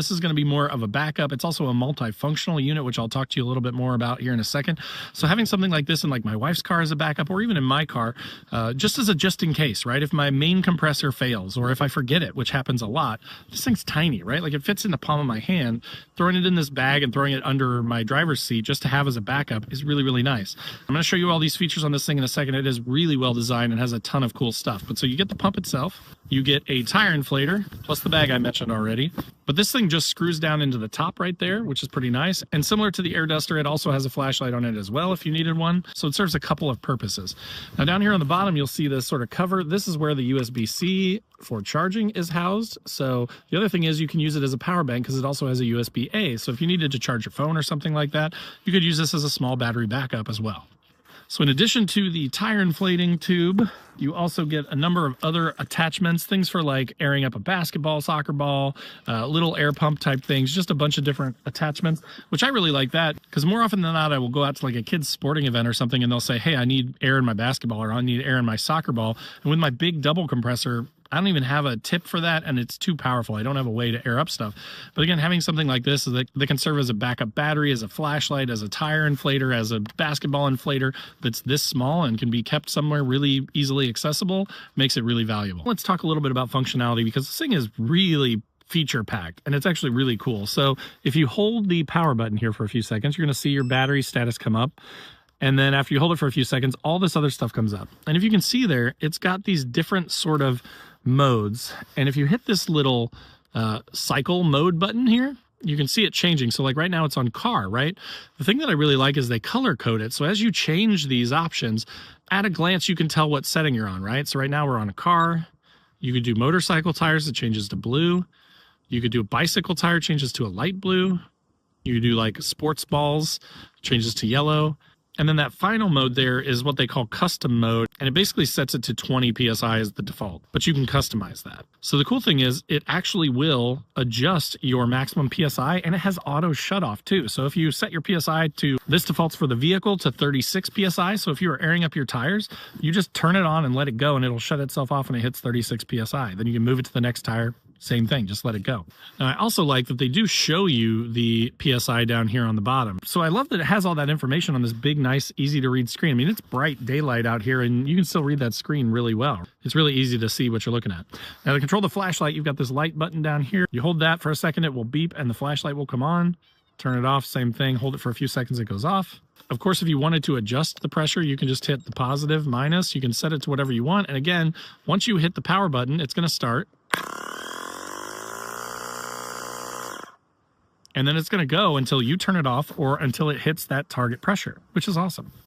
This is going to be more of a backup. It's also a multifunctional unit, which I'll talk to you a little bit more about here in a second. So having something like this in like my wife's car as a backup, or even in my car, just as a just in case, right? If my main compressor fails, or if I forget it, which happens a lot, this thing's tiny, right? Like it fits in the palm of my hand. Throwing it in this bag and throwing it under my driver's seat just to have as a backup is really, really nice. I'm going to show you all these features on this thing in a second. It is really well designed and has a ton of cool stuff. But so you get the pump itself, you get a tire inflator, plus the bag I mentioned already. But this thing just screws down into the top right there, which is pretty nice. And similar to the air duster, it also has a flashlight on it as well if you needed one. So it serves a couple of purposes. Now down here on the bottom, you'll see this sort of cover. This is where the USB-C for charging is housed. So the other thing is you can use it as a power bank because it also has a USB-A. So if you needed to charge your phone or something like that, you could use this as a small battery backup as well. So in addition to the tire inflating tube, you also get a number of other attachments, things for like airing up a basketball, soccer ball, little air pump type things, just a bunch of different attachments, which I really like that because more often than not, I will go out to like a kid's sporting event or something and they'll say, hey, I need air in my basketball or I need air in my soccer ball. And with my big double compressor, I don't even have a tip for that, and it's too powerful. I don't have a way to air up stuff. But again, having something like this is that they can serve as a backup battery, as a flashlight, as a tire inflator, as a basketball inflator that's this small and can be kept somewhere really easily accessible, makes it really valuable. Let's talk a little bit about functionality because this thing is really feature packed and it's actually really cool. So if you hold the power button here for a few seconds, you're going to see your battery status come up. And then after you hold it for a few seconds, all this other stuff comes up. And if you can see there, it's got these different sort of modes. And if you hit this little cycle mode button here, you can see it changing. So like right now it's on car, right? The thing that I really like is they color code it. So as you change these options, at a glance, you can tell what setting you're on, right? So right now we're on a car. You could do motorcycle tires, it changes to blue. You could do a bicycle tire, changes to a light blue. You could do like sports balls, changes to yellow. And then that final mode there is what they call custom mode. And it basically sets it to 20 PSI as the default, but you can customize that. So the cool thing is it actually will adjust your maximum PSI and it has auto shut off too. So if you set your PSI to, this defaults for the vehicle to 36 PSI. So if you are airing up your tires, you just turn it on and let it go and it'll shut itself off when it hits 36 PSI. Then you can move it to the next tire. Same thing, just let it go. Now, I also like that they do show you the PSI down here on the bottom. So I love that it has all that information on this big, nice, easy to read screen. I mean, it's bright daylight out here and you can still read that screen really well. It's really easy to see what you're looking at. Now to control the flashlight, you've got this light button down here. You hold that for a second, it will beep and the flashlight will come on. Turn it off, same thing, hold it for a few seconds, it goes off. Of course, if you wanted to adjust the pressure, you can just hit the positive, minus, you can set it to whatever you want. And again, once you hit the power button, it's gonna start. And then it's going to go until you turn it off or until it hits that target pressure, which is awesome.